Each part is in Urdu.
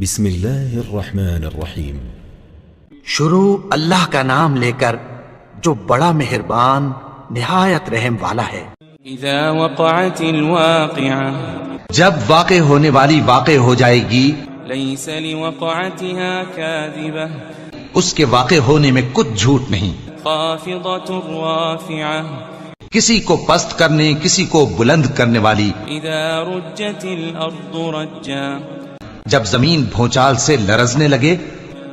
بسم اللہ الرحمن الرحیم۔ شروع اللہ کا نام لے کر جو بڑا مہربان نہایت رحم والا ہے۔ اذا وقعت الواقعہ، جب واقع ہونے والی واقع ہو جائے گی، لیس لوقعتها کاذبہ، اس کے واقع ہونے میں کچھ جھوٹ نہیں، خافضۃ رافعہ، کسی کو پست کرنے کسی کو بلند کرنے والی۔ اذا رجت الارض رجا، جب زمین بھونچال سے لرزنے لگے،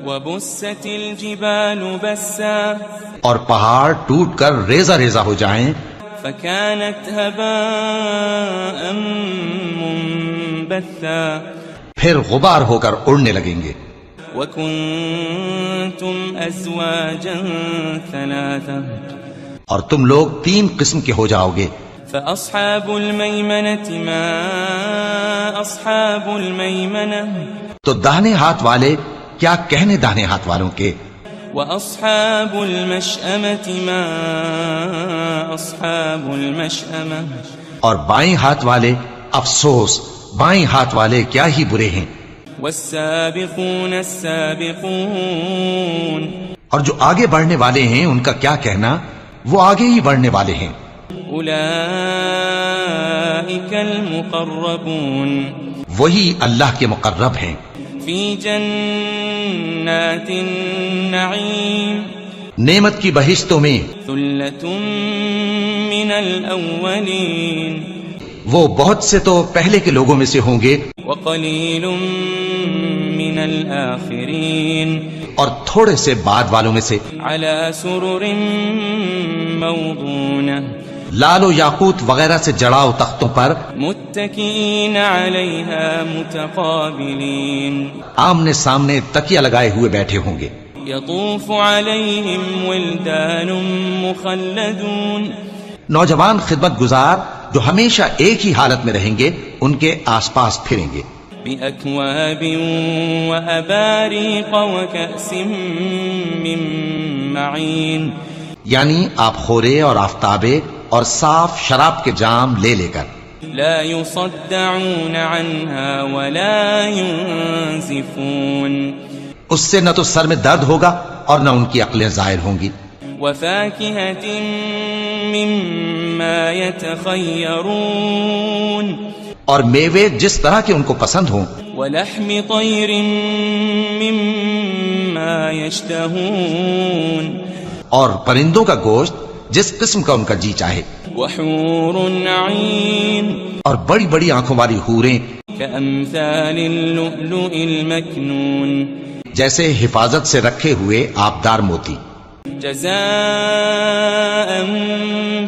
وبست الجبال بسا، اور پہاڑ ٹوٹ کر ریزہ ریزہ ہو جائیں، فكانت هباء منبثا، پھر غبار ہو کر اڑنے لگیں گے۔ وكنتم ازواجا ثلاثا، اور تم لوگ 3 قسم کے ہو جاؤ گے۔ فاصحاب المیمنة ما اصحاب المیمنة، تو داہنے ہاتھ والے کیا کہنے داہنے ہاتھ والوں کے، واصحاب المشأمة ما اصحاب المشأمة، اور بائیں ہاتھ والے افسوس بائیں ہاتھ والے کیا ہی برے ہیں۔ والسابقون السابقون، اور جو آگے بڑھنے والے ہیں ان کا کیا کہنا، وہ آگے ہی بڑھنے والے ہیں۔ اولئک المقربون، وہی اللہ کے مقرب ہیں، فی جنات النعیم، نعمت کی بہشتوں میں۔ ثلۃ من الاولین، وہ بہت سے تو پہلے کے لوگوں میں سے ہوں گے، وقلیل من الآخرین، اور تھوڑے سے بعد والوں میں سے۔ علی سرر موضونہ، لال و یاقوت وغیرہ سے جڑاؤ تختوں پر، متکئین علیہا متقابلین، آمنے سامنے تکیہ لگائے ہوئے بیٹھے ہوں گے۔ یطوف علیہم ولدان مخلدون، نوجوان خدمت گزار جو ہمیشہ ایک ہی حالت میں رہیں گے ان کے آس پاس پھریں گے۔ بأکواب وأباریق وکأس من معین، یعنی آپ خورے اور آفتابے اور صاف شراب کے جام لے لے کر۔ لا يصدعون عنها ولا ينزفون، اس سے نہ تو سر میں درد ہوگا اور نہ ان کی عقلیں ظاہر ہوں گی۔ وفاکہۃ مما یتخیرون، اور میوے جس طرح کے ان کو پسند ہوں، ولحم طیر مما یشتہون، اور پرندوں کا گوشت جس قسم کا ان کا جی چاہے، وحور عین، اور بڑی بڑی آنکھوں والی حوریں کامثال اللؤلؤ المکنون، جیسے حفاظت سے رکھے ہوئے آبدار موتی۔ جزاء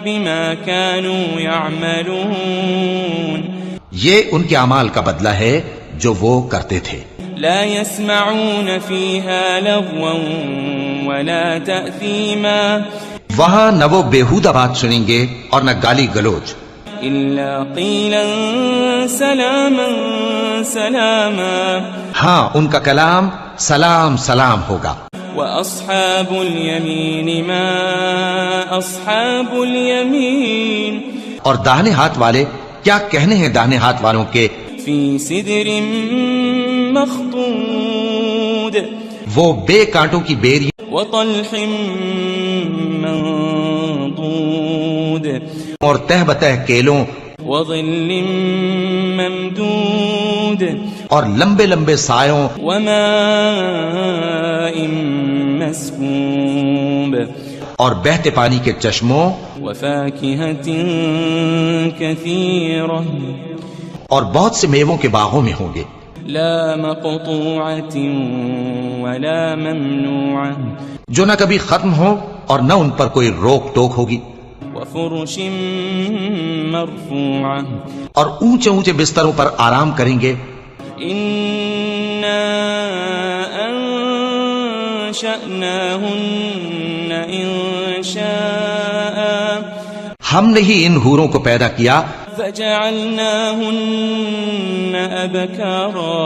بما كانوا يعملون، یہ ان کے اعمال کا بدلہ ہے جو وہ کرتے تھے۔ لا يسمعون فيها لغوا ولا تأثيما، وہاں نہ وہ بیہودہ بات سنیں گے اور نہ گالی گلوچ، إلا قيلا سلاما سلاما، ہاں ان کا کلام سلام سلام ہوگا۔ وأصحاب اليمين ما أصحاب اليمين، اور داہنے ہاتھ والے کیا کہنے ہیں داہنے ہاتھ والوں کے، في سدر مخضود، وہ بے کانٹوں کی بیری وطلح منضود، اور تہ بتہ کیلوں وظل ممدود، اور لمبے لمبے سایوں وماء مسكوب، اور بہتے پانی کے چشموں، وفاكهة كثيرة، اور بہت سے میووں کے باغوں میں ہوں گے۔ لا مقطوعة ولا ممنوعة، جو نہ کبھی ختم ہو اور نہ ان پر کوئی روک ٹوک ہوگی، وفرش مرفوعة، اور اونچے اونچے بستروں پر آرام کریں گے۔ إنا أنشأناهن إنشاء، ہم نے ہی ان حوروں کو پیدا کیا فجعلناهن أبكارا،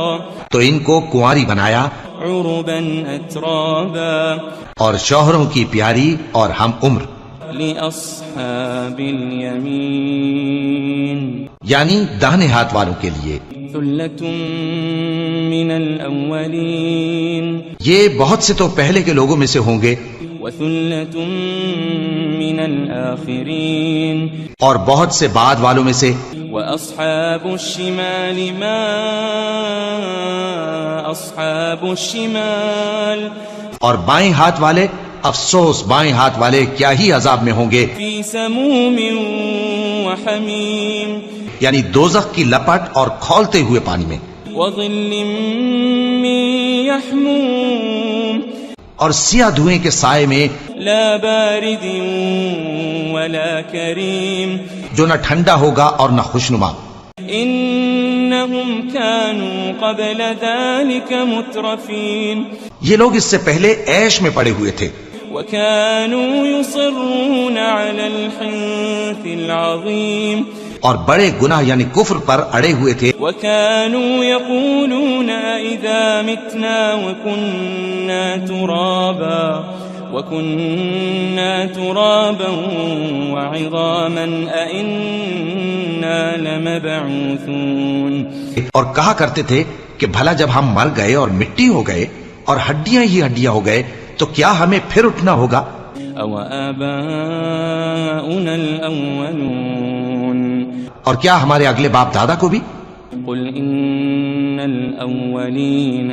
تو ان کو کنواری بنایا، عربا أترابا، اور شوہروں کی پیاری اور ہم عمر، لأصحاب اليمين، یعنی داہنے ہاتھ والوں کے لیے۔ ثلة من الأولين، الأولين یہ بہت سے تو پہلے کے لوگوں میں سے ہوں گے وثلة من الآخرين اور بہت سے بعد والوں میں سے. وأصحاب الشمال ما أصحاب الشمال اور بائیں ہاتھ والے افسوس، بائیں ہاتھ والے کیا ہی عذاب میں ہوں گے. في سموم وحميم یعنی دوزخ کی لپٹ اور کھولتے ہوئے پانی میں، وظل من يحموم اور سیاہ دھوئیں کے سائے میں، لا بارد ولا كريم جو نہ ٹھنڈا ہوگا اور نہ خوشنما. إنهم كانوا قبل ذلك مترفين یہ لوگ اس سے پہلے عیش میں پڑے ہوئے تھے وكانوا يصرون على الحنث العظيم اور بڑے گناہ یعنی کفر پر اڑے ہوئے تھے. وكانوا يقولون إذا متنا وكنا ترابا وعظاما أئنا لمبعوثون اور کہا کرتے تھے کہ بھلا جب ہم مر گئے اور مٹی ہو گئے اور ہڈیاں ہی ہڈیاں ہو گئے تو کیا ہمیں پھر اٹھنا ہوگا؟ أو آباؤنا الأولون اور کیا ہمارے اگلے باپ دادا کو بھی؟ قل إن الأولين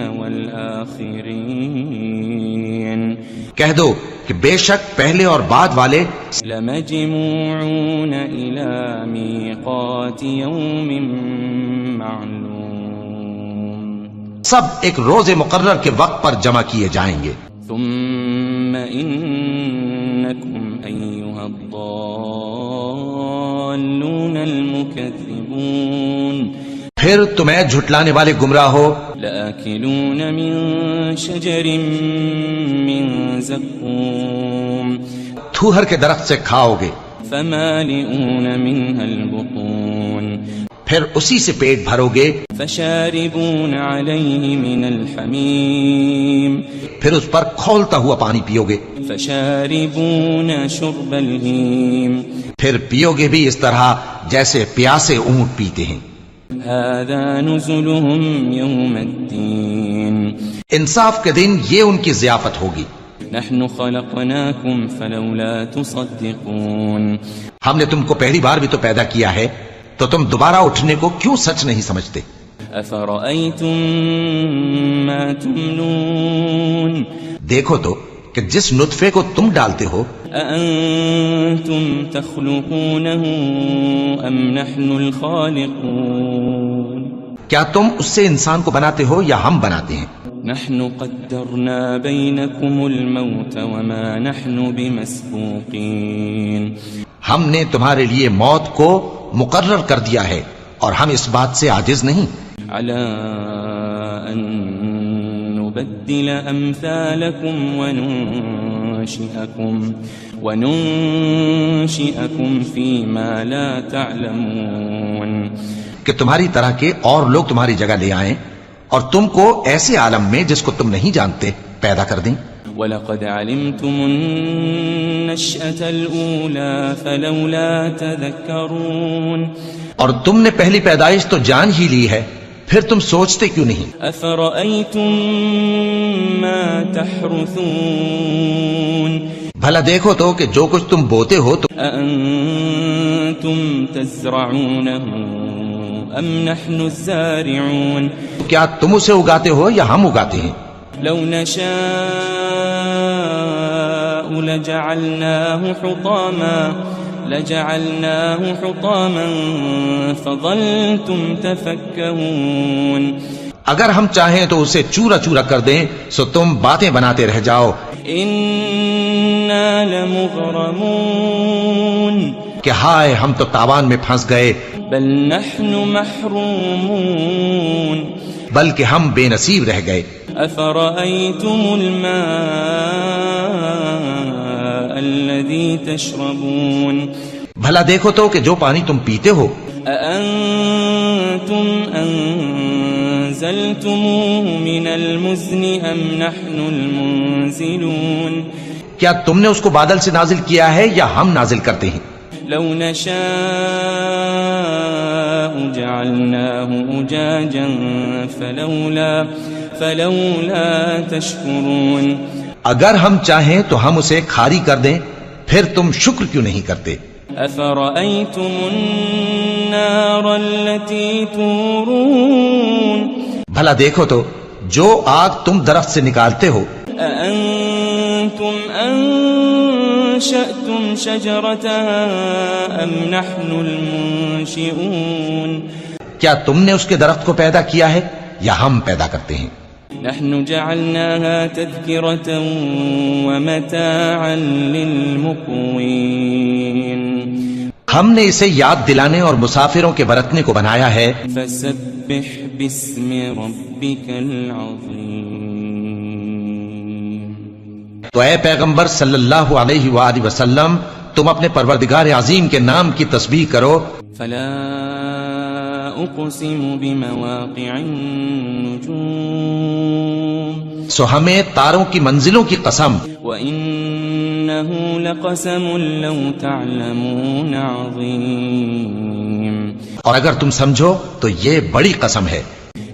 والآخرين کہہ دو کہ بے شک پہلے اور بعد والے لمجموعون إلى ميقات يوم معلوم سب ایک روز مقرر کے وقت پر جمع کیے جائیں گے. ثم إنكم أيها الضالون المكذبون پھر تمہیں جھٹلانے والے گمراہ ہو لآكلون من شجر من زقوم تھوہر کے درخت سے کھاؤ گے، فمالئون منها البطون پھر اسی سے پیٹ بھرو گے، فشاربون عليه من الحميم پھر اس پر کھولتا ہوا پانی پیو گے، فشاربون شرب الهيم پھر پیو گے بھی اس طرح جیسے پیاسے اونٹ پیتے ہیں. هذا نزلهم يوم الدين انصاف کے دن یہ ان کی ضیافت ہوگی. نحن خلقناكم فلولا تصدقون ہم نے تم کو پہلی بار بھی تو پیدا کیا ہے، تو تم دوبارہ اٹھنے کو کیوں سچ نہیں سمجھتے؟ أفرأيتم ما تمنون دیکھو تو کہ جس نطفے کو تم ڈالتے ہو، أأنتم تخلقونه أم نحن الخالقون کیا تم اس سے انسان کو بناتے ہو یا ہم بناتے ہیں؟ نحن قدرنا بينكم الموت وما نحن بمسبوقين ہم نے تمہارے لیے موت کو مقرر کر دیا ہے اور ہم اس بات سے عاجز نہیں. على أن نبدل أمثالكم وننشئكم فيما لا تعلمون کہ تمہاری طرح کے اور لوگ تمہاری جگہ لے آئیں اور تم کو ایسے عالم میں جس کو تم نہیں جانتے پیدا کر دیں. وَلَقَدْ عَلِمْتُمُ النَّشْأَةَ الْأُولَى فَلَوْلَا تَذَكَّرُونَ اور تم نے پہلی پیدائش تو جان ہی لی ہے، پھر تم سوچتے کیوں نہیں؟ أَفَرَأَيْتُم مَّا تَحْرُثُونَ بھلا دیکھو تو کہ جو کچھ تم بوتے ہو تو أَأَنتُمْ تَزْرَعُونَهُ أَمْ نَحْنُ الزَّارِعُونَ کیا تم اسے اگاتے ہو یا ہم اگاتے ہیں؟ لو نشاء لجعلناه حطاما فظلتم تفكهون اگر ہم چاہیں تو اسے چورا چورا کر دیں سو تم باتیں بناتے رہ جاؤ. إنا لمغرمون کہ ہائے ہم تو تاوان میں پھنس گئے، بل نحن محرومون بلکہ ہم بے نصیب رہ گئے. أفرأيتم الماء الذي تشربون بھلا دیکھو تو کہ جو پانی تم پیتے ہو، أأنتم أنزلتموه من المزن أم نحن المنزلون کیا تم نے اس کو بادل سے نازل کیا ہے یا ہم نازل کرتے ہیں؟ لو نشاء جعلناه أجاجا فلولا تشكرون اگر ہم چاہیں تو ہم اسے کھاری کر دیں، پھر تم شکر کیوں نہیں کرتے؟ أفرأيتم النار التي تورون بھلا دیکھو تو جو آگ تم درخت سے نکالتے ہو، أأنتم أنشأتم شجرتها أم نحن المنشئون کیا تم نے اس کے درخت کو پیدا کیا ہے یا ہم پیدا کرتے ہیں؟ نحن جعلناها تذكرة ومتاعا للمقوين ہم نے اسے یاد دلانے اور مسافروں کے برتنے کو بنایا ہے۔ فسبح باسم ربك العظيم تو اے پیغمبر صلی اللہ علیہ وآلہ وسلم، تم اپنے پروردگار عظیم کے نام کی تسبیح کرو۔ فلا أقسم بمواقع النجوم سو ہمیں تاروں کی منزلوں کی قسم، وإنه لقسم لو تعلمون عظيم اور اگر تم سمجھو تو یہ بڑی قسم ہے۔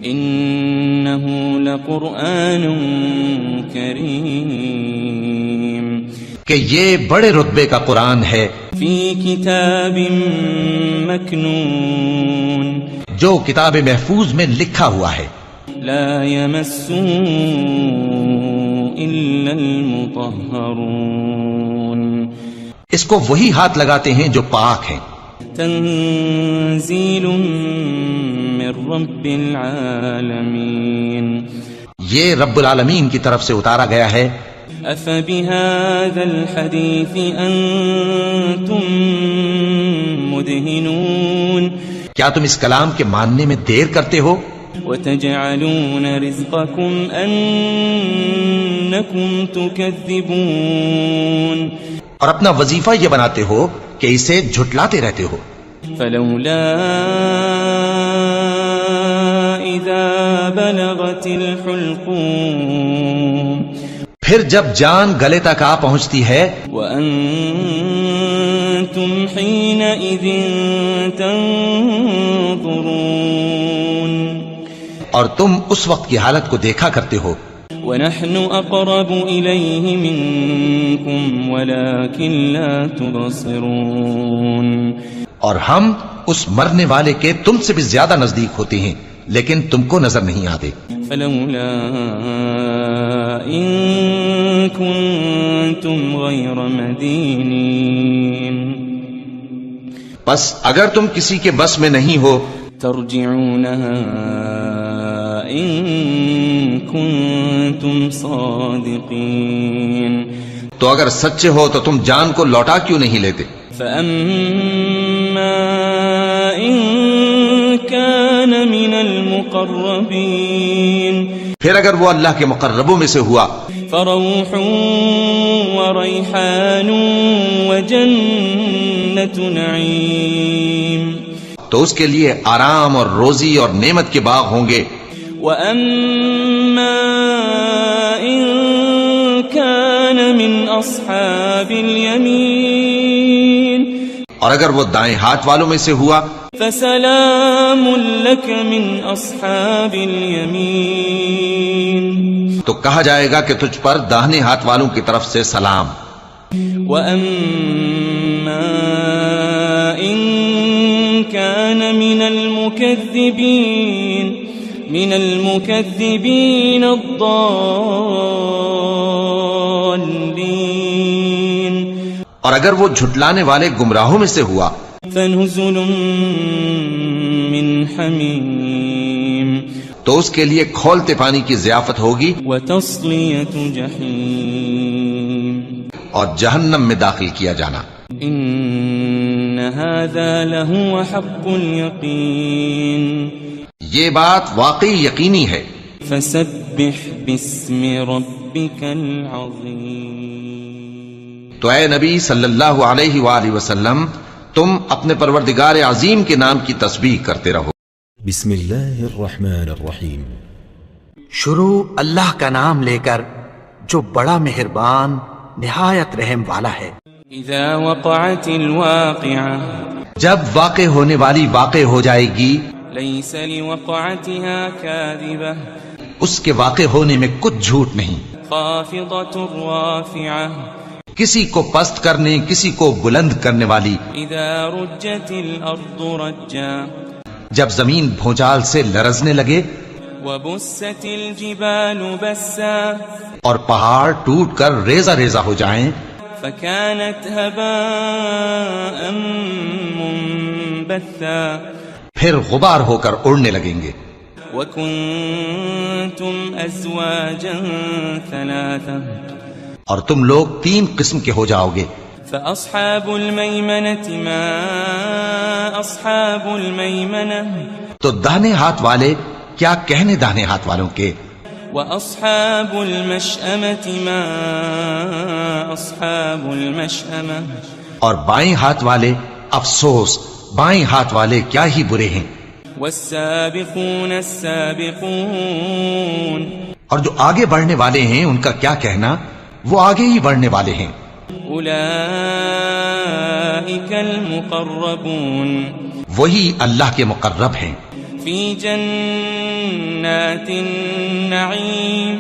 إنه لقرآن كريم کہ یہ بڑے رتبے کا قرآن ہے، في كتاب مكنون جو کتاب محفوظ میں لکھا ہوا ہے، لا يمسه إلا المطهرون اس کو وہی ہاتھ لگاتے ہیں جو پاک ہیں۔ تنزيل من رب العالمين یہ رب العالمین کی طرف سے اتارا گیا ہے۔ أفبهذا الحديث أنتم مدهنون کیا تم اس کلام کے ماننے میں دیر کرتے ہو؟ وتجعلون رزقكم أنكم تكذبون اور اپنا وظیفہ یہ بناتے ہو کہ اسے جھٹلاتے رہتے ہو۔ فلولا إذا بلغت الحلقوم پھر جب جان گلے تک آ پہنچتی ہے، وأنتم حينئذ تنظرون اور تم اس وقت کی حالت کو دیکھا کرتے ہو، ونحن أقرب إليه منكم ولكن لا تبصرون اور ہم اس مرنے والے کے تم سے بھی زیادہ نزدیک ہوتے ہیں لیکن تم کو نظر نہیں آتے۔ فلولا إن كنتم غير مدينين بس اگر تم کسی کے بس میں نہیں ہو ترجعونها إن كنتم صادقين تو اگر سچے ہو تو تم جان کو لوٹا کیوں نہیں لیتے؟ فأما إن كان من المقربين پھر اگر وہ اللہ کے مقربوں میں سے ہوا فروح وريحان وجنة نعيم تو اس کے لیے آرام اور روزی اور نعمت کے باغ ہوں گے۔ وأما إن كان من أصحاب اليمين اور اگر وہ دائیں ہاتھ والوں میں سے ہوا فسلام لك من أصحاب اليمين تو کہا جائے گا کہ تجھ پر داہنے ہاتھ والوں کی طرف سے سلام۔ وأما إن كان من المكذبين الضالين اور اگر وہ جھٹلانے والے گمراہوں میں سے ہوا فنزل من حميم تو اس کے لیے کھولتے پانی کی ضیافت ہوگی وتصلية جحيم اور جہنم میں داخل کیا جانا۔ إن هذا لهو حق اليقين یہ بات واقعی یقینی ہے۔ فسبح باسم ربك العظيم تو اے نبی صلی اللہ علیہ وآلہ وسلم، تم اپنے پروردگار عظیم کے نام کی تسبیح کرتے رہو۔ بسم اللہ الرحمن الرحیم۔ شروع اللہ کا نام لے کر جو بڑا مہربان نہایت رحم والا ہے۔ اذا وقعت الواقعة جب واقع ہونے والی واقع ہو جائے گی، ليس لوقعتها كاذبة اس کے واقع ہونے میں کچھ جھوٹ نہیں. خافضة رافعة کسی کو پست کرنے کسی کو بلند کرنے والی. إذا رجت الأرض رجا جب زمین بھونچال سے لرزنے لگے وبست الجبال بسا اور پہاڑ ٹوٹ کر ریزہ ریزہ ہو جائیں فكانت هباء منبثا پھر غبار ہو کر اڑنے لگیں گے. وكنتم أزواجا ثلاثة اور تم لوگ 3 قسم کے ہو جاؤ گے. فأصحاب الميمنة ما أصحاب الميمنة تو داہنے ہاتھ والے کیا کہنے داہنے ہاتھ والوں کے. وأصحاب المشأمة ما أصحاب المشأمة اور بائیں ہاتھ والے افسوس بائیں ہاتھ والے کیا ہی برے ہیں. والسابقون السابقون اور جو آگے بڑھنے والے ہیں ان کا کیا کہنا، وہ آگے ہی بڑھنے والے ہیں. أولئك المقربون وہی اللہ کے مقرب ہیں. في جنات النعيم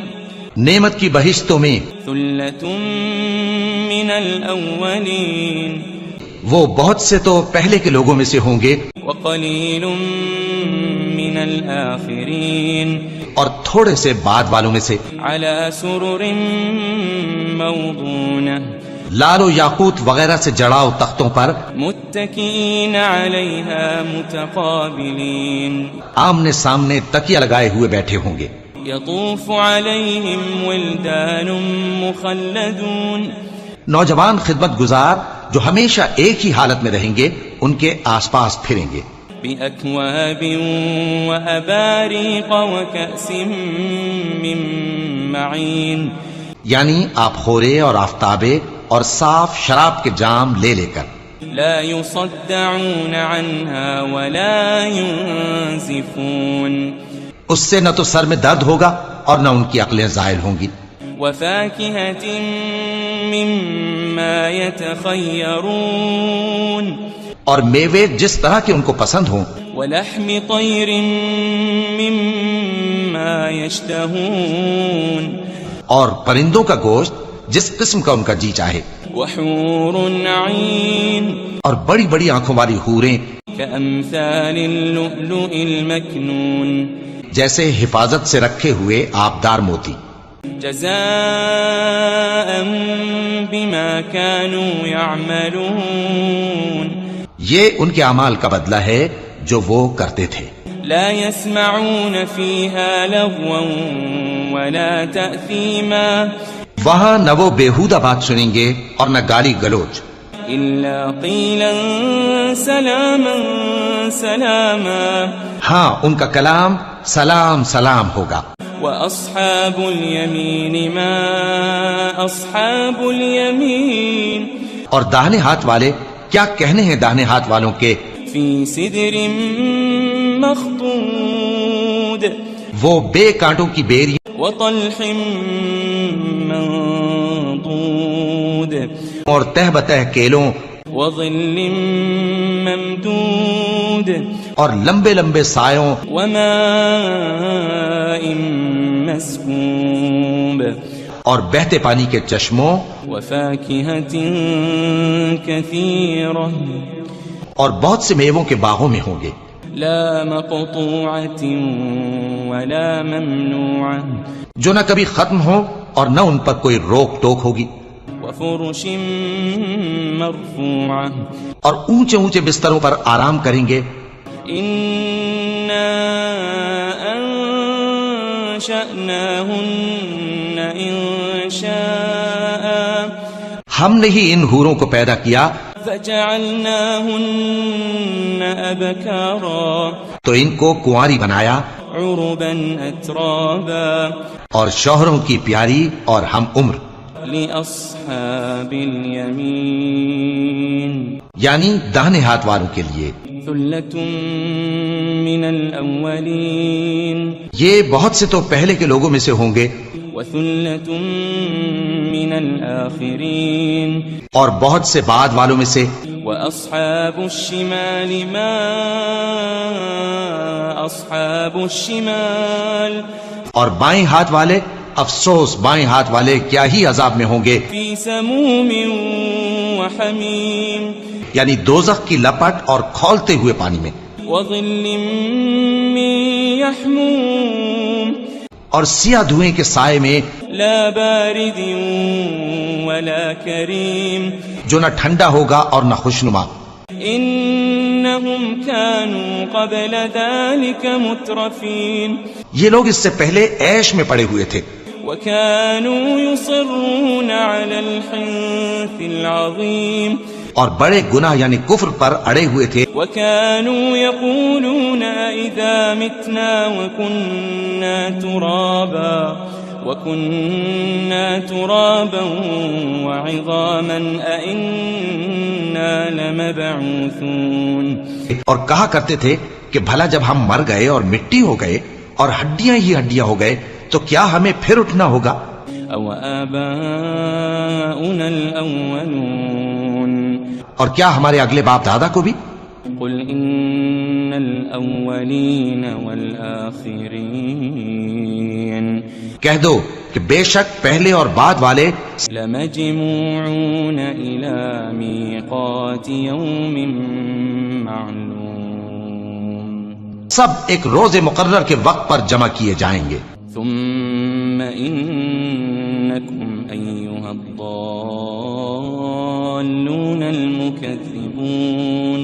نعمت کی بہشتوں میں. ثلة من الأولين وہ بہت سے تو پہلے کے لوگوں میں سے ہوں گے وقليل من الآخرين اور تھوڑے سے بعد والوں میں سے. على سرر موضونة لال و یاقوت وغیرہ سے جڑاؤ تختوں پر متكئين عليها متقابلين آمنے سامنے تکیہ لگائے ہوئے بیٹھے ہوں گے. يطوف عليهم ولدان مخلدون نوجوان خدمت گزار جو ہمیشہ ایک ہی حالت میں رہیں گے ان کے آس پاس پھریں گے. بأكواب وأباريق وكأس من معين یعنی آپ خورے اور آفتابے اور صاف شراب کے جام لے لے کر. لا يصدعون عنها ولا ينزفون اس سے نہ تو سر میں درد ہوگا اور نہ ان کی عقلیں زائل ہوں گی. وفاكهة مما يتخيرون اور میوے جس طرح کے ان کو پسند ہوں. ولحم طير مما يشتهون اور پرندوں کا گوشت جس قسم کا ان کا جی چاہے. وحور عين اور بڑی بڑی آنکھوں والی حوریں كأمثال اللؤلؤ المكنون جیسے حفاظت سے رکھے ہوئے آبدار موتی. جزاء بما كانوا يعملون یہ ان کے اعمال کا بدلہ ہے جو وہ کرتے تھے. لا يسمعون فيها لغوا ولا تأثيما وہاں نہ وہ بیہودہ بات سنیں گے اور نہ گالی گلوچ. إلا قيلا سلاما سلاما ہاں ان کا کلام سلام سلام ہوگا. وأصحاب اليمين ما أصحاب اليمين اور داہنے ہاتھ والے کیا کہنے ہیں داہنے ہاتھ والوں کے. في سدر مخضود وہ بے کانٹوں کی بیری وطلح منضود اور تہ بتہ کیلوں وظل ممدود اور لمبے لمبے سایوں وماء مسكوب اور بہتے پانی کے چشموں وفاكهة كثيرة اور بہت سے میووں کے باغوں میں ہوں گے. لا مقطوعة ولا ممنوعة جو نہ کبھی ختم ہو اور نہ ان پر کوئی روک ٹوک ہوگی. وفرش مرفوعة اور اونچے اونچے بستروں پر آرام کریں گے. إنا أنشأناهن إنشاء ہم نے ہی ان حوروں کو پیدا کیا فجعلناهن أبكارا تو ان کو کنواری بنایا عربا أترابا اور شوہروں کی پیاری اور ہم عمر. لأصحاب اليمين یعنی داہنے ہاتھ والوں کے لیے. ثلة من الأولين یہ بہت سے تو پہلے کے لوگوں میں سے ہوں گے وثلة من الآخرين اور بہت سے بعد والوں میں سے. وأصحاب الشمال ما أصحاب الشمال اور بائیں ہاتھ والے افسوس بائیں ہاتھ والے کیا ہی عذاب میں ہوں گے، في سموم وحميم یعنی دوزخ کی لپٹ اور کھولتے ہوئے پانی میں، وظل من يحموم اور سیاہ دھوئیں کے سائے میں، لا بارد ولا كريم جو نہ ٹھنڈا ہوگا اور نہ خوشنما۔ إنهم كانوا قبل ذلك مترفين یہ لوگ اس سے پہلے عیش میں پڑے ہوئے تھے، وكانوا يصرون على الحنث العظيم اور بڑے گناہ یعنی کفر پر اڑے ہوئے تھے، وكانوا يقولون إذا متنا وكنا ترابا وعظاما أئنا لمبعوثون، اور کہا کرتے تھے کہ بھلا جب ہم مر گئے اور مٹی ہو گئے اور ہڈیاں ہی ہڈیاں ہو گئے تو کیا ہمیں پھر اٹھنا ہوگا؟ أو آباؤنا الأولون اور کیا ہمارے اگلے باپ دادا کو بھی؟ قل إن الأولين والآخرين کہہ دو کہ بے شک پہلے اور بعد والے لمجموعون إلى ميقات يوم معلوم سب ایک روز مقرر کے وقت پر جمع کیے جائیں گے، ثم إنكم أيها الضالون المكذبون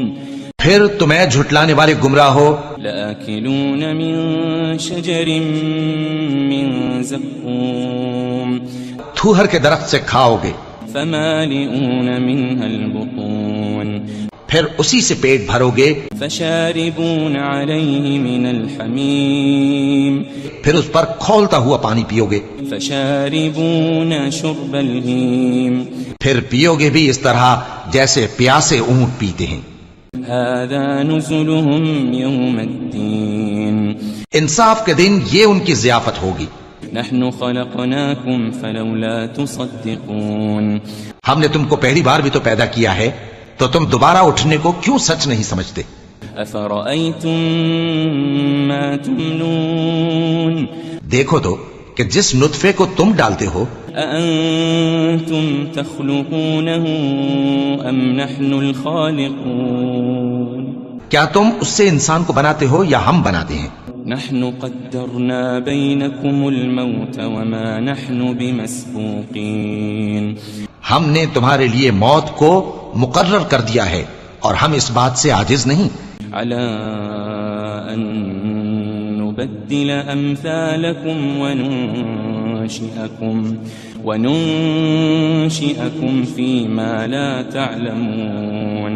پھر تمہیں جھٹلانے والے گمراہ ہو، لآكلون من شجر من زقوم تھوہر کے درخت سے کھاؤ گے، فمالئون منها البطون پھر اسی سے پیٹ بھرو گے، فشاربون عليه من الحميم پھر اس پر کھولتا ہوا پانی پیو گے، فشاربون شرب الهيم پھر پیو گے بھی اس طرح جیسے پیاسے اونٹ پیتے ہیں۔ هذا نزلهم يوم الدين انصاف کے دن یہ ان کی ضیافت ہوگی۔ نحن خلقناكم فلولا تصدقون ہم نے تم کو پہلی بار بھی تو پیدا کیا ہے، تو تم دوبارہ اٹھنے کو کیوں سچ نہیں سمجھتے؟ أفرأيتم ما تمنون دیکھو تو کہ جس نطفے کو تم ڈالتے ہو، أأنتم تخلقونه أم نحن الخالقون کیا تم اس سے انسان کو بناتے ہو یا ہم بناتے ہیں؟ نحن قدرنا بينكم الموت وما نحن بمسبوقين ہم نے تمہارے لیے موت کو مقرر کر دیا ہے اور ہم اس بات سے عاجز نہیں، على أن نبدل أمثالكم وننشئكم فيما لا تعلمون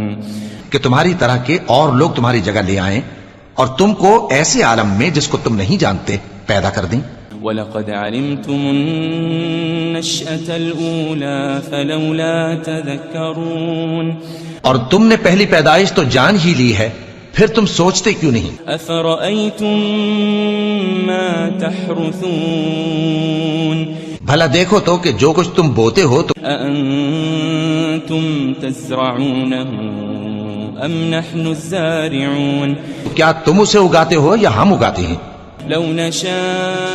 کہ تمہاری طرح کے اور لوگ تمہاری جگہ لے آئیں اور تم کو ایسے عالم میں جس کو تم نہیں جانتے پیدا کر دیں۔ وَلَقَدْ عَلِمْتُمُ النَّشْأَةَ الْأُولَى فَلَوْلَا تَذَكَّرُونَ اور تم نے پہلی پیدائش تو جان ہی لی ہے، پھر تم سوچتے کیوں نہیں؟ أَفَرَأَيْتُم مَّا تَحْرُثُونَ بھلا دیکھو تو کہ جو کچھ تم بوتے ہو تو أَأَنتُمْ تَزْرَعُونَهُ أَمْ نَحْنُ الزَّارِعُونَ کیا تم اسے اگاتے ہو یا ہم اگاتے ہیں؟ لو نشاء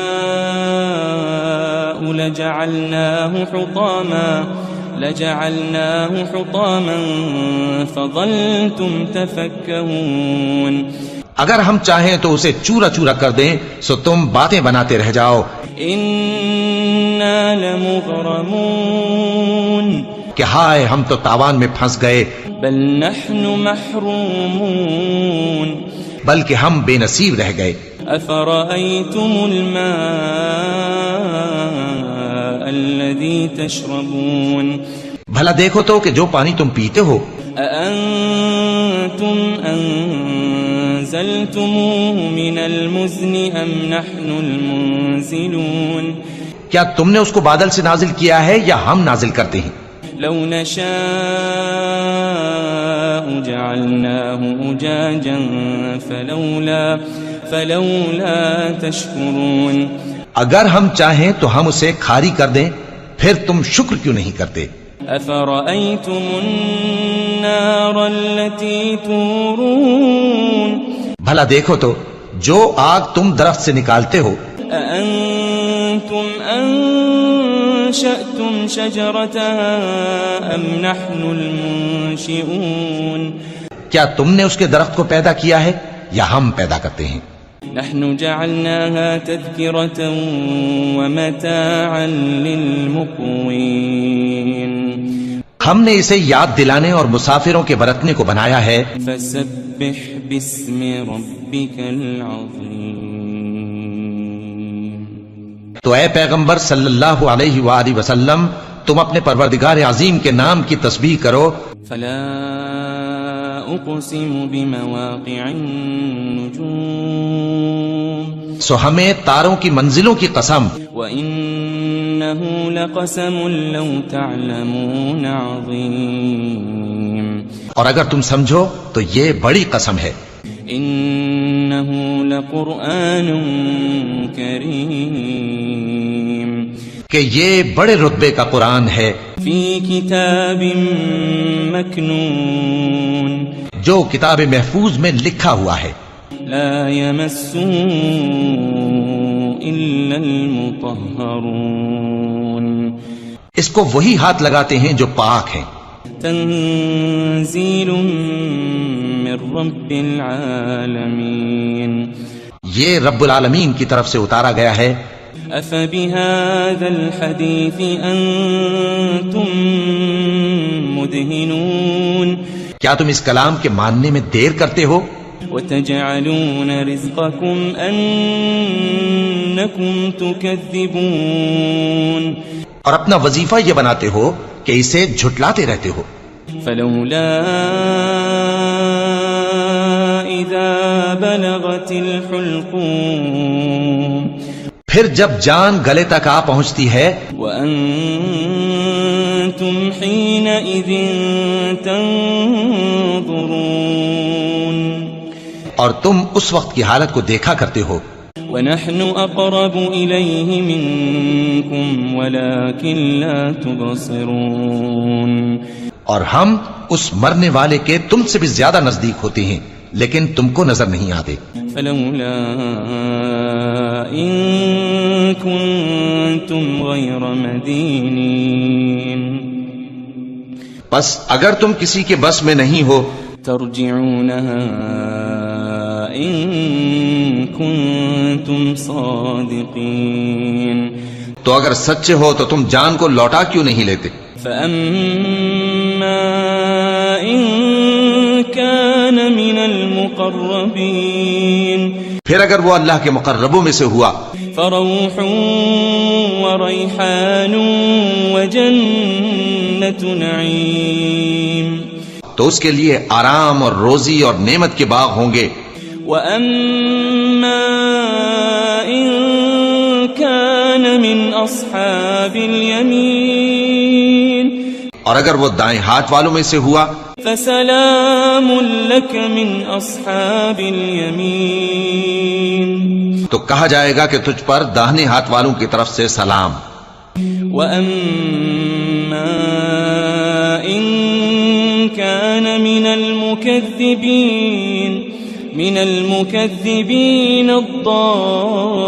لجعلناه حطاما فظلتم تفكهون اگر ہم چاہیں تو اسے چورا چورا کر دیں سو تم باتیں بناتے رہ جاؤ۔ إنا لمغرمون کہ ہائے ہم تو تاوان میں پھنس گئے، بل نحن محرومون بلکہ ہم بے نصیب رہ گئے۔ أفرأيتم الماء الذي تشربون بھلا دیکھو تو کہ جو پانی تم پیتے ہو، أأنتم أنزلتموه من المزن أم نحن المنزلون کیا تم نے اس کو بادل سے نازل کیا ہے یا ہم نازل کرتے ہیں؟ لو نشاء جعلناه أجاجا فلولا تشكرون اگر ہم چاہیں تو ہم اسے کھاری کر دیں، پھر تم شکر کیوں نہیں کرتے؟ أفرأيتم النار التي تورون بھلا دیکھو تو جو آگ تم درخت سے نکالتے ہو، أأنتم أأنتم أنشأتم شجرتها أم نحن المنشئون کیا تم نے اس کے درخت کو پیدا کیا ہے یا ہم پیدا کرتے ہیں؟ نحن جعلناها تذكرة ومتاعا للمقوين ہم نے اسے یاد دلانے اور مسافروں کے برتنے کو بنایا ہے. فسبح باسم ربك العظيم. تو اے پیغمبر صلی اللہ علیہ وآلہ وسلم تم اپنے پروردگار عظیم کے نام کی تسبیح کرو. فلا اقسم بمواقع النجوم سو ہمیں تاروں کی منزلوں کی قسم. وإنه لقسم لو تعلمون عظيم. اور اگر تم سمجھو تو یہ بڑی قسم ہے. إنه لقرآن كريم. کہ یہ بڑے رتبے کا قرآن ہے في كتاب مكنون. جو کتاب محفوظ میں لکھا ہوا ہے. لا يمسه إلا المطهرون. اس کو وہی ہاتھ لگاتے ہیں جو پاک ہیں. تنزيل من رب العالمين. یہ رب العالمین کی طرف سے اتارا گیا ہے. أفبهذا الحديث أنتم مدهنون. کیا تم اس کلام کے ماننے میں دیر کرتے ہو؟ وتجعلون رزقكم أنكم تكذبون. اور اپنا وظیفہ یہ بناتے ہو کہ اسے جھٹلاتے رہتے ہو. فلولا إذا بلغت الحلقوم. پھر جب جان گلے تک آ پہنچتی ہے وأنتم حينئذ تنظرون. اور تم اس وقت کی حالت کو دیکھا کرتے ہو. ونحن أقرب إليه منكم ولكن لا تبصرون. اور ہم اس مرنے والے کے تم سے بھی زیادہ نزدیک ہوتے ہیں لیکن تم کو نظر نہیں آتے. فلولا إن كنتم غير مدينين. بس اگر تم کسی کے بس میں نہیں ہو ترجعونها إن كنتم صادقين. تو اگر سچے ہو تو تم جان کو لوٹا کیوں نہیں لیتے؟ فأما إن كان من المقربين. پھر اگر وہ اللہ کے مقربوں میں سے ہوا فروح وريحان وجنة نعيم. تو اس کے لیے آرام اور روزی اور نعمت کے باغ ہوں گے. وأما إن كان من أصحاب اليمين. اور اگر وہ دائیں ہاتھ والوں میں سے ہوا فسلام لك من أصحاب اليمين. تو کہا جائے گا کہ تجھ پر داہنے ہاتھ والوں کی طرف سے سلام. وأما إن كان من المكذبين الضالين.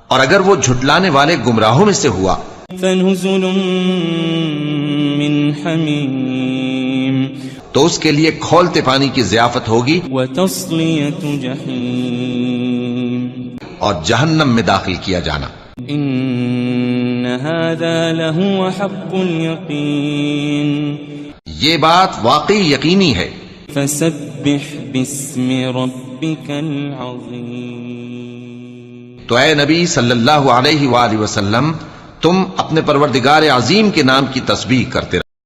اور اگر وہ جھٹلانے والے گمراہوں میں سے ہوا فنزل من حميم. تو اس کے لیے کھولتے پانی کی ضیافت ہوگی وتصلية جحيم. اور جہنم میں داخل کیا جانا. إن هذا لهو حق اليقين. یہ بات واقعی یقینی ہے. فسبح باسم ربك العظيم. تو اے نبی صلی اللہ علیہ وآلہ وسلم تم اپنے پروردگار عظیم کے نام کی تسبیح کرتے رہو.